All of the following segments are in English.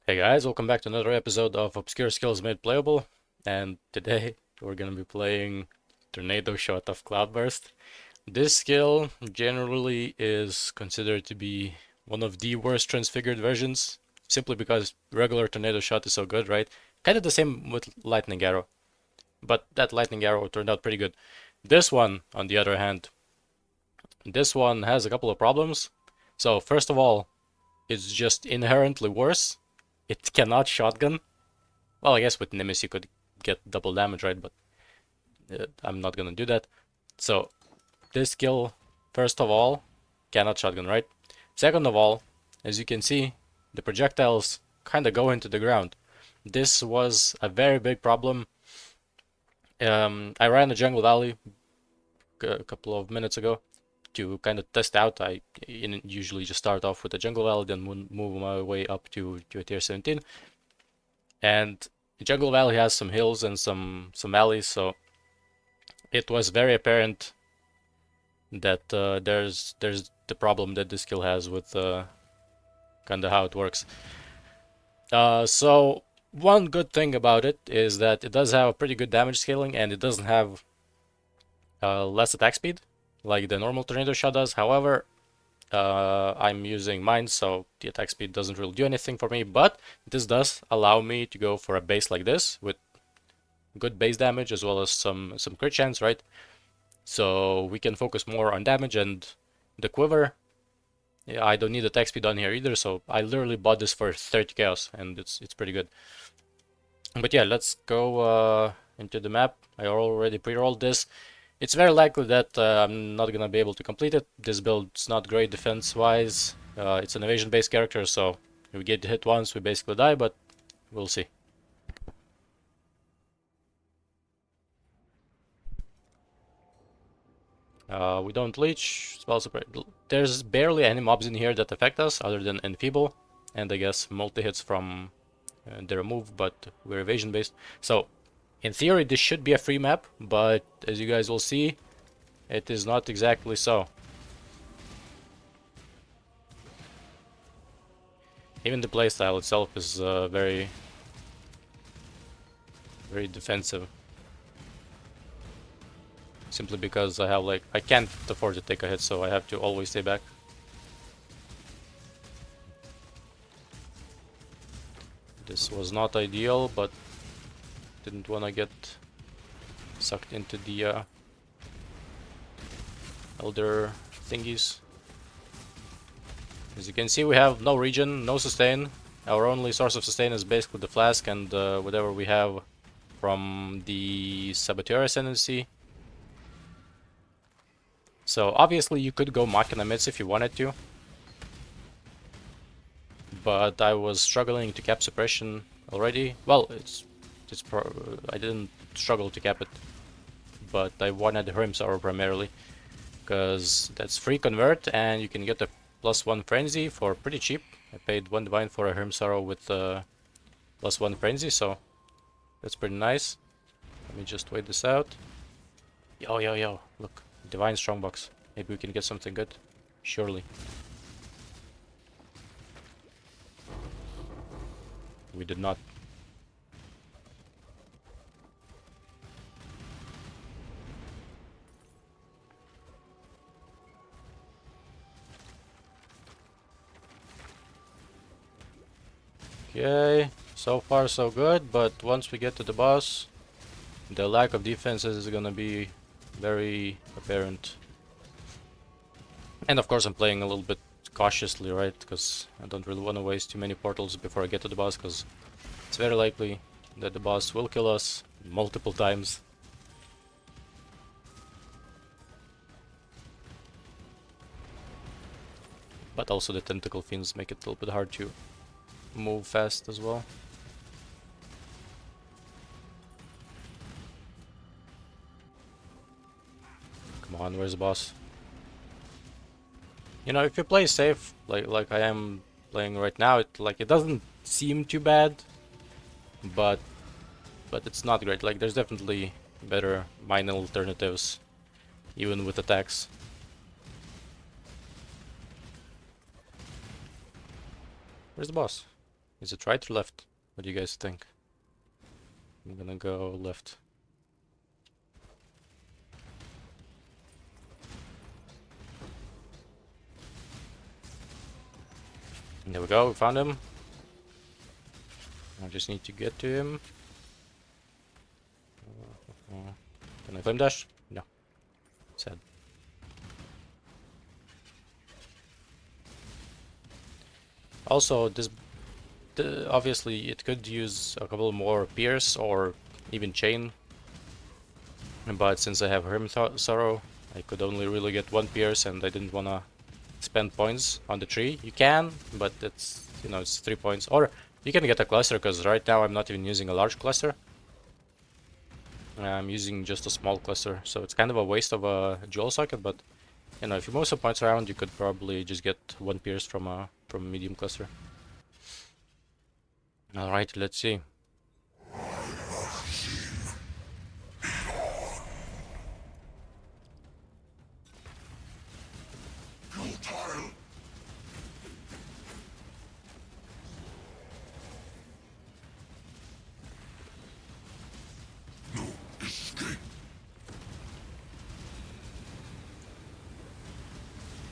Hey guys, welcome back to another episode of Obscure Skills Made Playable, and today we're gonna be playing Tornado Shot of Cloudburst. This skill generally is considered to be one of the worst transfigured versions, simply because regular Tornado Shot is so good, right? Kind of the same with Lightning Arrow, but that Lightning Arrow turned out pretty good. This one, on the other hand, this one has a couple of problems. So first of all, it's just inherently worse. It cannot shotgun. Well, I guess with Nimbus you could get double damage, right? But I'm not gonna do that. So this skill, first of all, cannot shotgun, right? Second of all, as you can see, the projectiles kind of go into the ground. This was a very big problem. I ran a jungle valley a couple of minutes ago to kind of test out. I usually just start off with a jungle valley, then move my way up to a tier 17. And Jungle Valley has some hills and some valleys, so it was very apparent that there's the problem that this skill has with kind of how it works. So one good thing about it is that it does have a pretty good damage scaling, and it doesn't have less attack speed like the normal Tornado Shot does. However, I'm using mine, so the attack speed doesn't really do anything for me, but this does allow me to go for a base like this with good base damage as well as some crit chance, right? So we can focus more on damage, and the quiver, yeah, I don't need attack speed on here either, so I literally bought this for 30 chaos, and it's pretty good. But yeah, let's go into the map. I already pre-rolled this. It's very likely that I'm not gonna be able to complete it. This build's not great defense-wise. It's an evasion-based character, so if we get hit once, we basically die, but we'll see. We don't leech, spell support. There's barely any mobs in here that affect us other than Enfeeble, and I guess multi-hits from the remove, but we're evasion-based. So in theory, this should be a free map, but as you guys will see, it is not exactly so. Even the playstyle itself is very defensive. Simply because I can't afford to take a hit, so I have to always stay back. This was not ideal, but didn't want to get sucked into the elder thingies. As you can see, we have no regen, no sustain. Our only source of sustain is basically the flask and whatever we have from the Saboteur ascendancy. So obviously you could go Machina mids if you wanted to, but I was struggling to cap suppression already. Well, I didn't struggle to cap it, but I wanted Hrim's Arrow primarily, because that's free convert and you can get a +1 frenzy for pretty cheap. I paid 1 divine for a Hrim's Arrow with +1 frenzy, so that's pretty nice. Let me just wait this out. Yo, look, divine strongbox. Maybe we can get something good. Surely. We did not. Okay, so far so good, but once we get to the boss, the lack of defenses is gonna be very apparent. And of course I'm playing a little bit cautiously, right? Because I don't really want to waste too many portals before I get to the boss, because it's very likely that the boss will kill us multiple times. But also the tentacle fiends make it a little bit hard to move fast as well. Come on, where's the boss? You know, if you play safe, like I am playing right now, it doesn't seem too bad, but it's not great. Like, there's definitely better minor alternatives, even with attacks. Where's the boss? Is it right or left? What do you guys think? I'm gonna go left. There we go, we found him. I just need to get to him. Can I flame dash? No. Sad. Also, this obviously it could use a couple more pierce or even chain. But since I have Hermit Sorrow, I could only really get one pierce and I didn't wanna spend points on the tree. You can, but it's, you know, it's 3 points. Or you can get a cluster, because right now I'm not even using a large cluster. I'm using just a small cluster, so it's kind of a waste of a jewel socket, but you know, if you move some points around, you could probably just get one pierce from a medium cluster. Alright, let's see.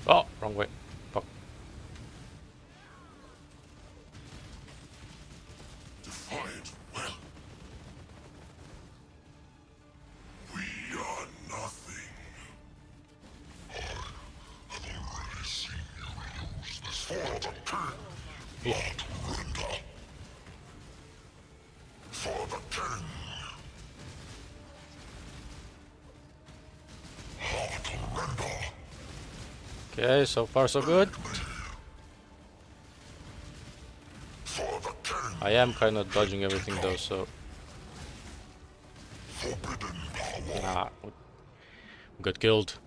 Oh, wrong way. Fuck. Defiant well. We are nothing. I have already seen you use this for the king. Not render. For the king. How to render. Okay, so far so good. For the king. I am kind of dodging everything though, so... Forbidden power. Nah, got killed.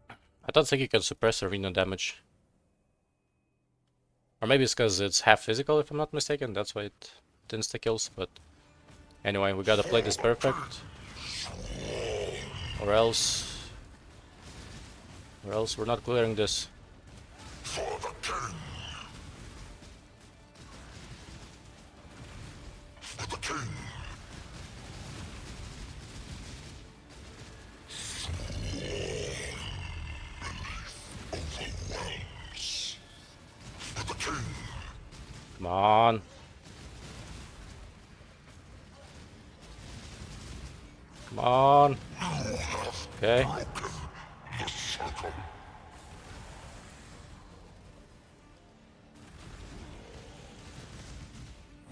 I don't think you can suppress arena damage. Or maybe it's because it's half physical, if I'm not mistaken. That's why it insta-kills, but... Anyway, we gotta play this perfect. Or else we're not clearing this. For the king. For the king. Overwhelms. For the king. Come on. Come on. Okay. The circle.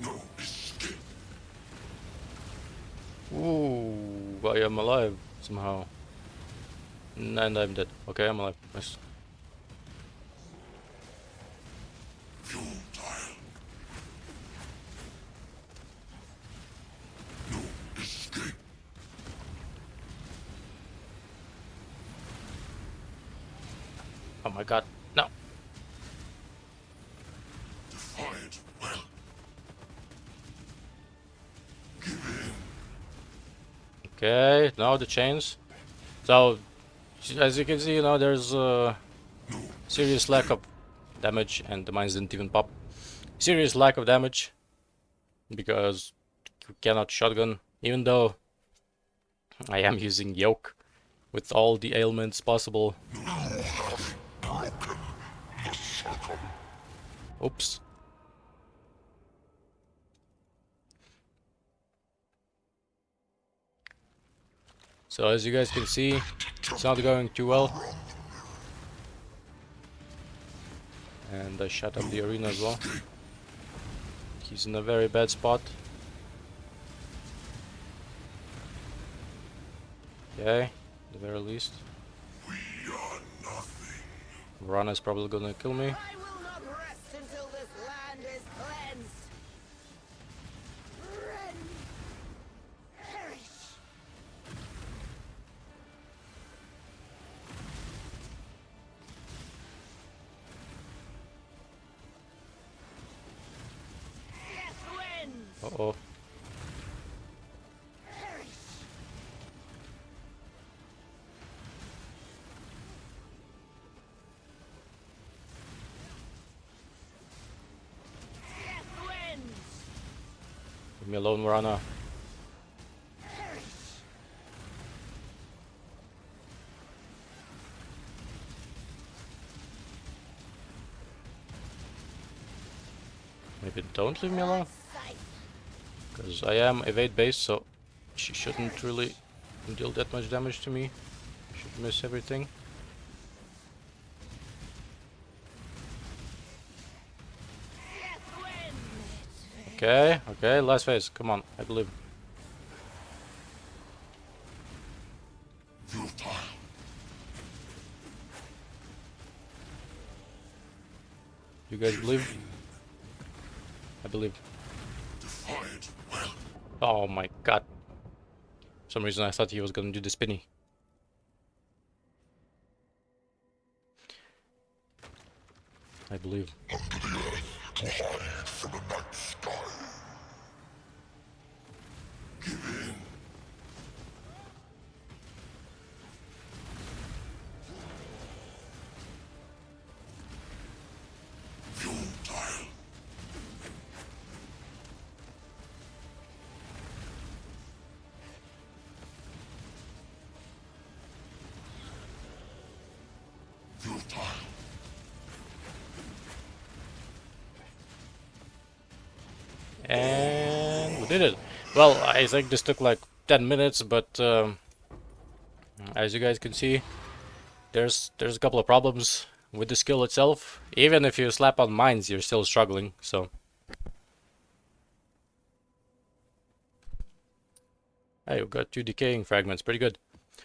No escape. Ooh, I am alive somehow. And I'm dead. Okay, I'm alive. Nice. Futile. No escape. Oh my god. No. Defiant well. Give in. Okay, now the chains. So, as you can see, you know, there's a serious lack of damage, and the mines didn't even pop. Serious lack of damage, because you cannot shotgun, even though I am using yoke with all the ailments possible. Oops. So as you guys can see, it's not going too well. And I shut up the arena as well. He's in a very bad spot. Okay, at the very least. We are nothing. Rana's probably gonna kill me. I will not rest until this land is cleansed. Rend. Perish. Death wins. Uh-oh. Perish. Death Leave me alone, Morana. Maybe don't leave me alone. Because I am evade based, so she shouldn't really deal that much damage to me. Should miss everything. Okay, okay, last phase. Come on, I believe. Futile. You guys believe? I believe. Defiant will. Oh my god. For some reason I thought he was gonna do the spinny. I believe. Under the earth to hide from the night sky. Give in. Futile. Futile. And we did it. Well, I think this took like 10 minutes, but as you guys can see, there's a couple of problems with the skill itself. Even if you slap on mines, you're still struggling, so. Hey, we've got 2 decaying fragments, pretty good.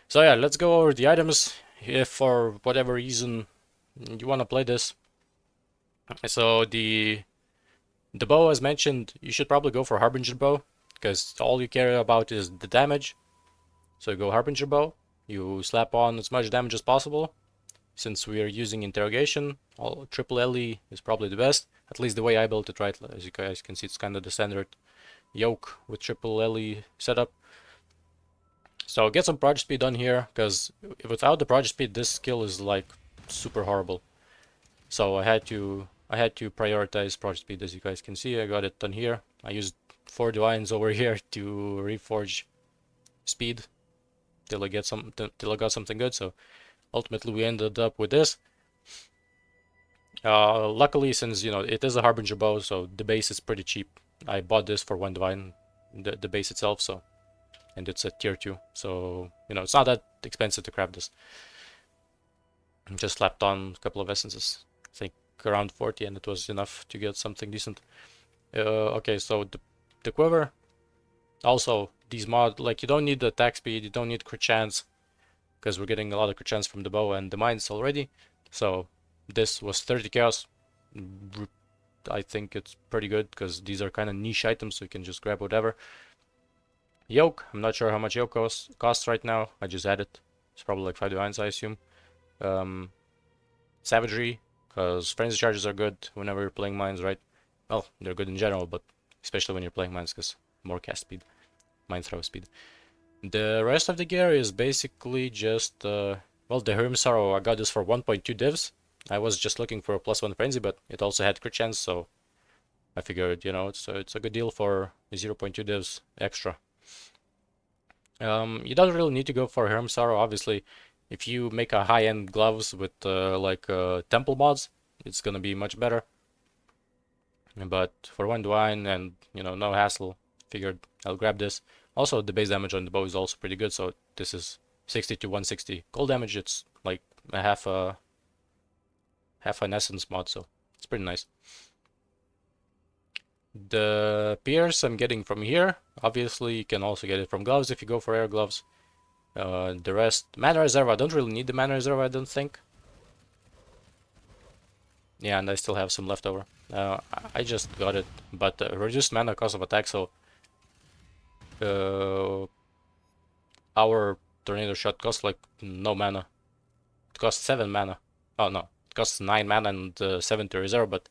So yeah, let's go over the items, if for whatever reason you want to play this. So the bow, as mentioned, you should probably go for Harbinger bow, because all you care about is the damage. So you go Harbinger bow, you slap on as much damage as possible. Since we are using interrogation, all triple LE is probably the best. At least the way I built it, right? As you guys can see, it's kind of the standard yoke with triple LE setup. So get some project speed on here, because without the project speed, this skill is like super horrible. So I had to prioritize project speed. As you guys can see, I got it done here. I used 4 divines over here to reforge speed till I got something good. So ultimately we ended up with this. Luckily, since it is a Harbinger bow, so the base is pretty cheap. I bought this for 1 divine, the base itself, so, and it's a tier 2, so it's not that expensive to craft this. Just slapped on a couple of essences, I think around 40, and it was enough to get something decent. Okay, so the quiver, also these mod, like, you don't need the attack speed, you don't need crit chance, because we're getting a lot of crit chance from the bow and the mines already. So this was 30 chaos. I think it's pretty good, because these are kind of niche items, so you can just grab whatever. Yoke, I'm not sure how much yoke costs right now. I just added. It's probably like 5 divines, I assume. Savagery, because frenzy charges are good whenever you're playing mines, right? Well, they're good in general, but especially when you're playing mines, because more cast speed, mine throw speed. The rest of the gear is basically just, well, the Herim Sorrow, I got this for 1.2 divs. I was just looking for a +1 frenzy, but it also had crit chance, so I figured, it's a good deal for 0.2 divs extra. You don't really need to go for Herim Sorrow, obviously. If you make a high-end gloves with temple mods, it's gonna be much better. But for 1 divine and no hassle, figured I'll grab this. Also, the base damage on the bow is also pretty good, so this is 60 to 160 cold damage. It's like a half an essence mod, so it's pretty nice. The pierce I'm getting from here. Obviously, you can also get it from gloves if you go for air gloves. The rest, mana reserve, I don't really need the mana reserve, I don't think. Yeah, and I still have some left over. I just got it, but reduced mana cost of attack, so our tornado shot costs like no mana. It costs 7 mana. Oh no, it costs 9 mana and 7 to reserve, but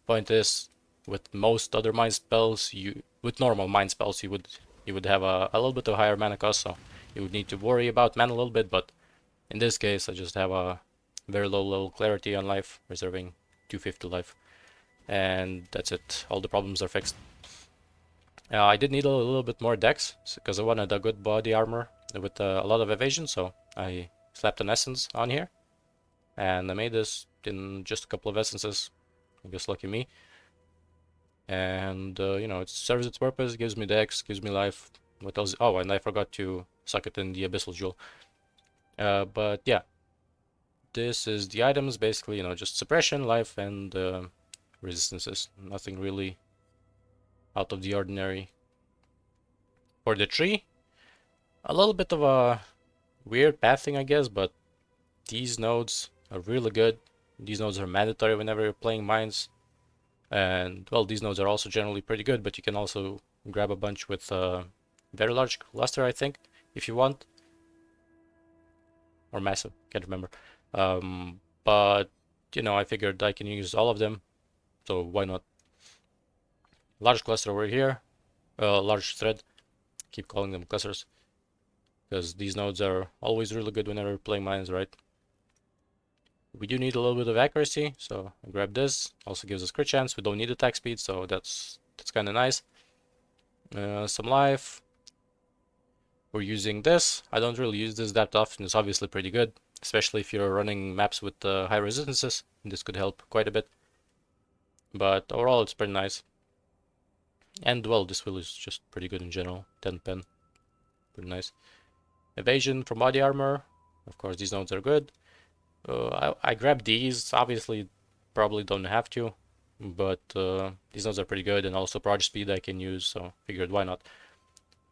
point is, with most other mind spells, with normal mind spells, you would have a little bit of higher mana cost, so you would need to worry about mana a little bit, but in this case I just have a very low level clarity on life, reserving 250 life, and that's it. All the problems are fixed. I did need a little bit more dex because I wanted a good body armor with a lot of evasion, so I slapped an essence on here, and I made this in just a couple of essences. I guess lucky me. And you know, it serves its purpose, gives me dex, gives me life. What else? Oh, and I forgot to suck it in the abyssal jewel. But yeah, this is the items, basically, you know, just suppression, life, and resistances. Nothing really out of the ordinary. For the tree, a little bit of a weird pathing, I guess, but these nodes are really good. These nodes are mandatory whenever you're playing mines. And, well, these nodes are also generally pretty good, but you can also grab a bunch with a very large cluster, I think, if you want. Or massive, can't remember. But, you know, I figured I can use all of them, so why not? Large cluster over here, large thread. Keep calling them clusters, because these nodes are always really good whenever you're playing mines, right? We do need a little bit of accuracy, so I grab this. Also gives us crit chance. We don't need attack speed, so that's kind of nice. Some life. We're using this. I don't really use this that often. It's obviously pretty good, especially if you're running maps with high resistances. This could help quite a bit. But overall, it's pretty nice. And, well, this wheel is just pretty good in general. 10 pen. Pretty nice. Evasion from body armor. Of course, these nodes are good. I grabbed these. Obviously, probably don't have to, but these nodes are pretty good, and also proj speed I can use, so figured why not.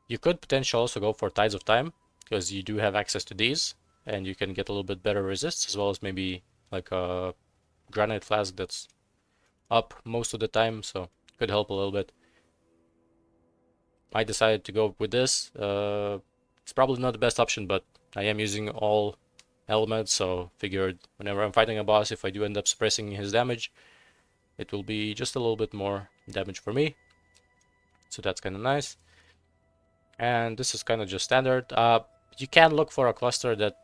You could potentially also go for Tides of Time, because you do have access to these, and you can get a little bit better resists, as well as maybe like a granite flask that's up most of the time, so could help a little bit. I decided to go with this. It's probably not the best option, but I am using all elements, so figured whenever I'm fighting a boss, if I do end up suppressing his damage, it will be just a little bit more damage for me. So that's kind of nice. And this is kind of just standard. You can look for a cluster that,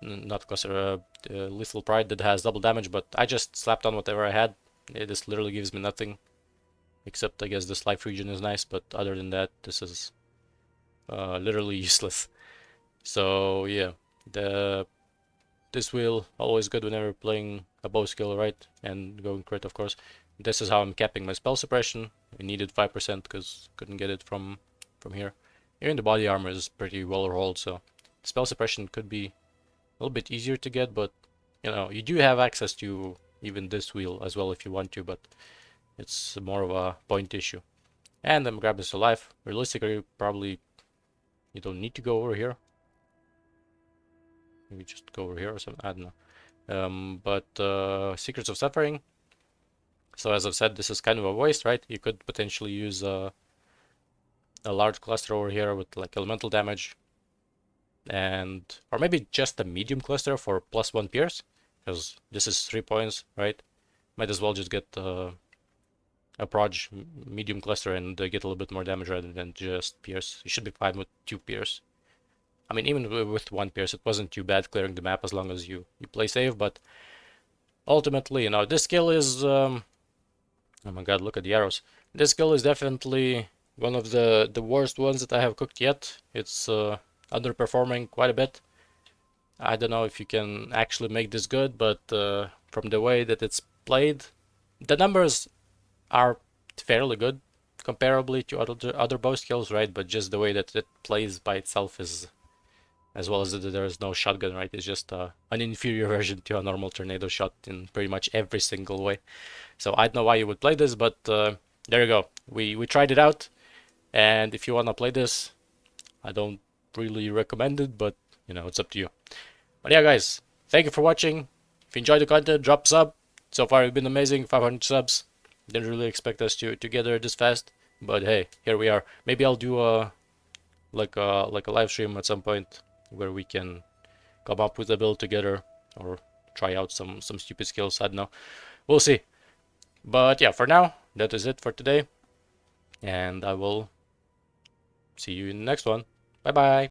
not cluster, lethal pride that has double damage, but I just slapped on whatever I had. This literally gives me nothing, except I guess this life region is nice, but other than that, this is literally useless. So yeah, this wheel always good whenever playing a bow skill, right? And going crit, of course. This is how I'm capping my spell suppression. I needed 5% because couldn't get it from here. Even the body armor is pretty well rolled, so spell suppression could be a little bit easier to get, but you know, you do have access to even this wheel as well if you want to, but it's more of a point issue. And I'm grabbing this life. Realistically, probably you don't need to go over here. Maybe just go over here or something, I don't know. But Secrets of Suffering. So as I've said, this is kind of a waste, right? You could potentially use a large cluster over here with like elemental damage, and or maybe just a medium cluster for +1 pierce, because this is 3 points, right? Might as well just get a proj medium cluster and get a little bit more damage rather than just pierce. You should be fine with 2 pierce. I mean, even with 1 pierce, it wasn't too bad clearing the map as long as you play safe, but ultimately, you know, this skill is oh my god, look at the arrows. This skill is definitely one of the worst ones that I have cooked yet. It's underperforming quite a bit. I don't know if you can actually make this good, but from the way that it's played, the numbers are fairly good comparably to other bow skills, right? But just the way that it plays by itself is, as well as that there is no shotgun, right? It's just an inferior version to a normal tornado shot in pretty much every single way. So I don't know why you would play this, but there you go. We tried it out, and if you want to play this, I don't really recommend it, but you know, it's up to you. But yeah, guys, thank you for watching. If you enjoyed the content, drop a sub. So far, it's been amazing, 500 subs. Didn't really expect us to get there this fast, but hey, here we are. Maybe I'll do a like a live stream at some point where we can come up with a build together or try out some stupid skills. I don't know. We'll see. But yeah, for now, that is it for today. And I will see you in the next one. Bye bye.